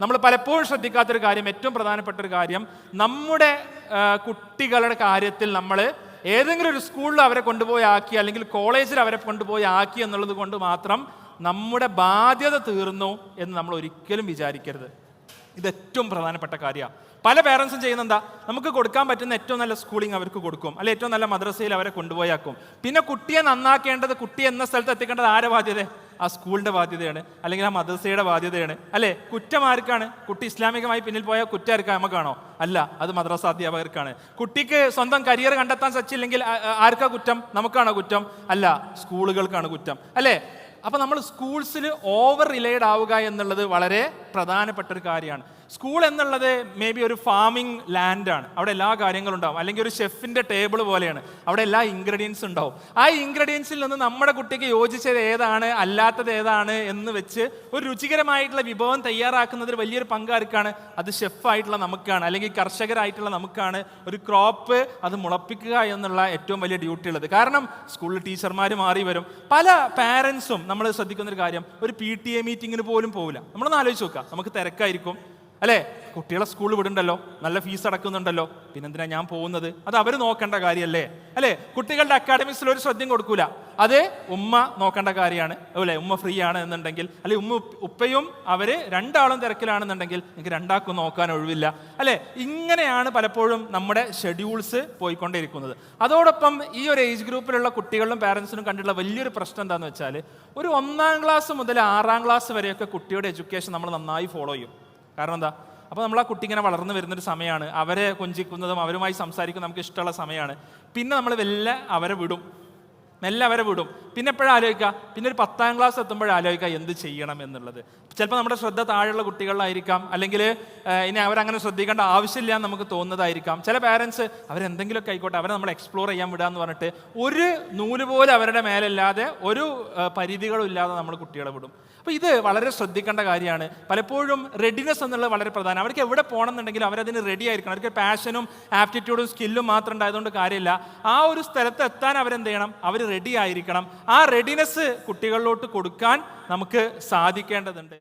നമ്മൾ പലപ്പോഴും ശ്രദ്ധിക്കാത്തൊരു കാര്യം, ഏറ്റവും പ്രധാനപ്പെട്ട ഒരു കാര്യം, നമ്മുടെ കുട്ടികളുടെ കാര്യത്തിൽ നമ്മൾ ഏതെങ്കിലും ഒരു സ്കൂളിൽ അവരെ കൊണ്ടുപോയി ആക്കി അല്ലെങ്കിൽ കോളേജിൽ അവരെ കൊണ്ടുപോയി ആക്കി എന്നുള്ളത് കൊണ്ട് മാത്രം നമ്മുടെ ബാധ്യത തീർന്നു എന്ന് നമ്മൾ ഒരിക്കലും വിചാരിക്കരുത്. ഇത് ഏറ്റവും പ്രധാനപ്പെട്ട കാര്യമാണ്. പല പേരൻസും ചെയ്യുന്ന എന്താ, നമുക്ക് കൊടുക്കാൻ പറ്റുന്ന ഏറ്റവും നല്ല സ്കൂളിംഗ് അവർക്ക് കൊടുക്കും, അല്ലെ ഏറ്റവും നല്ല മദ്രസയിൽ അവരെ കൊണ്ടുപോയാക്കും. പിന്നെ കുട്ടിയെ നന്നാക്കേണ്ടത്, കുട്ടി എന്ന സ്ഥലത്ത് എത്തിക്കേണ്ടത് ആരെ ബാധ്യത? ആ സ്കൂളിൻ്റെ ബാധ്യതയാണ്, അല്ലെങ്കിൽ ആ മദ്രസയുടെ ബാധ്യതയാണ്, അല്ലേ? കുറ്റം ആർക്കാണ്? കുട്ടി ഇസ്ലാമികമായി പിന്നിൽ പോയാൽ കുറ്റം ആർക്കാ? നമുക്കാണോ? അല്ല, അത് മദ്രസ അധ്യാപകർക്കാണ്. കുട്ടിക്ക് സ്വന്തം കരിയർ കണ്ടെത്താൻ സച്ചില്ലെങ്കിൽ ആർക്കാ കുറ്റം? നമുക്കാണോ കുറ്റം? അല്ല, സ്കൂളുകൾക്കാണ് കുറ്റം, അല്ലേ? അപ്പം നമ്മൾ സ്കൂൾസിൽ ഓവർ റിലേഡ് ആവുക എന്നുള്ളത് വളരെ പ്രധാനപ്പെട്ട ഒരു കാര്യമാണ്. സ്കൂൾ എന്നുള്ളത് മേ ബി ഒരു ഫാമിംഗ് ലാൻഡാണ്, അവിടെ എല്ലാ കാര്യങ്ങളും ഉണ്ടാവും. അല്ലെങ്കിൽ ഒരു ഷെഫിൻ്റെ ടേബിൾ പോലെയാണ്, അവിടെ എല്ലാ ഇൻഗ്രീഡിയൻസും ഉണ്ടാവും. ആ ഇൻഗ്രീഡിയൻസിൽ നിന്ന് നമ്മുടെ കുട്ടിക്ക് യോജിച്ചത് ഏതാണ്, അല്ലാത്തത് ഏതാണ് എന്ന് വെച്ച് ഒരു രുചികരമായിട്ടുള്ള വിഭവം തയ്യാറാക്കുന്നതിൽ വലിയൊരു പങ്കാർക്കാണ്? അത് ഷെഫായിട്ടുള്ള നമുക്കാണ്, അല്ലെങ്കിൽ കർഷകരായിട്ടുള്ള നമുക്കാണ് ഒരു ക്രോപ്പ് അത് മുളപ്പിക്കുക എന്നുള്ള ഏറ്റവും വലിയ ഡ്യൂട്ടി ഉള്ളത്. കാരണം സ്കൂളിൽ ടീച്ചർമാർ മാറി വരും. പല പാരൻസും നമ്മൾ ശ്രദ്ധിക്കുന്നൊരു കാര്യം, ഒരു PTA മീറ്റിങ്ങിന് പോലും പോകില്ല. നമ്മളൊന്ന് ആലോചിച്ച് നോക്കുക, നമുക്ക് തിരക്കായിരിക്കും, അല്ലേ? കുട്ടികളെ സ്കൂളിൽ വിടുണ്ടല്ലോ, നല്ല ഫീസ് അടക്കുന്നുണ്ടല്ലോ, പിന്നെന്തിനാ ഞാൻ പോകുന്നത്? അത് അവർ നോക്കേണ്ട കാര്യമല്ലേ, അല്ലേ? കുട്ടികളുടെ അക്കാഡമിക്സിൽ ഒരു ശ്രദ്ധയും കൊടുക്കൂല, അത് ഉമ്മ നോക്കേണ്ട കാര്യമാണ്, അല്ലേ? ഉമ്മ ഫ്രീ ആണ് എന്നുണ്ടെങ്കിൽ, അല്ലെ ഉപ്പയും അവര് രണ്ടാളും തിരക്കിലാണെന്നുണ്ടെങ്കിൽ നിങ്ങൾക്ക് രണ്ടാൾക്കും നോക്കാൻ ഒഴിവില്ല, അല്ലേ? ഇങ്ങനെയാണ് പലപ്പോഴും നമ്മുടെ ഷെഡ്യൂൾസ് പോയിക്കൊണ്ടേയിരിക്കുന്നത്. അതോടൊപ്പം ഈ ഒരു ഏജ് ഗ്രൂപ്പിലുള്ള കുട്ടികളിലും പാരൻസിനും കണ്ടിട്ടുള്ള വലിയൊരു പ്രശ്നം എന്താണെന്ന് വെച്ചാൽ, ഒരു 1ാം ക്ലാസ് മുതൽ 6ാം ക്ലാസ് വരെയൊക്കെ കുട്ടിയുടെ എഡ്യൂക്കേഷൻ നമ്മൾ നന്നായി ഫോളോ ചെയ്യും. കാരണം എന്താ? അപ്പോൾ നമ്മൾ ആ കുട്ടി ഇങ്ങനെ വളർന്നു വരുന്നൊരു സമയമാണ്, അവരെ കൊഞ്ചിക്കുന്നതും അവരുമായി സംസാരിക്കുന്നതും നമുക്ക് ഇഷ്ടമുള്ള സമയമാണ്. പിന്നെ നമ്മൾ മെല്ലെ അവരെ വിടും. പിന്നെ എപ്പോഴും ആലോചിക്കുക, പിന്നെ ഒരു 10ാം ക്ലാസ് എത്തുമ്പോഴും ആലോചിക്കുക എന്ത് ചെയ്യണം എന്നുള്ളത്. ചിലപ്പോൾ നമ്മുടെ ശ്രദ്ധ താഴെയുള്ള കുട്ടികളിലായിരിക്കാം, അല്ലെങ്കിൽ ഇനി അവരങ്ങനെ ശ്രദ്ധിക്കേണ്ട ആവശ്യമില്ല എന്ന് നമുക്ക് തോന്നുന്നതായിരിക്കാം. ചില പാരൻസ് അവരെന്തെങ്കിലുമൊക്കെ ആയിക്കോട്ടെ, അവരെ നമ്മൾ എക്സ്പ്ലോർ ചെയ്യാൻ വിടുക എന്ന് പറഞ്ഞിട്ട് ഒരു നൂല് പോലെ അവരുടെ മേലല്ലാതെ ഒരു പരിധികളും ഇല്ലാതെ നമ്മൾ കുട്ടികളെ വിടും. അപ്പോൾ ഇത് വളരെ ശ്രദ്ധിക്കേണ്ട കാര്യമാണ്. പലപ്പോഴും റെഡിനെസ് എന്നുള്ളത് വളരെ പ്രധാനം. അവർക്ക് എവിടെ പോകണം എന്നുണ്ടെങ്കിലും അവരതിന് റെഡി ആയിരിക്കണം. അവർക്ക് പാഷനും ആപ്റ്റിറ്റ്യൂഡും സ്കില്ലും മാത്രം ഉണ്ടായതുകൊണ്ട് കാര്യമില്ല. ആ ഒരു സ്ഥലത്ത് എത്താൻ അവരെന്ത് ചെയ്യണം? അവർ റെഡി ആയിരിക്കണം. ആ റെഡിനെസ് കുട്ടികളിലോട്ട് കൊടുക്കാൻ നമുക്ക് സാധിക്കേണ്ടതുണ്ട്.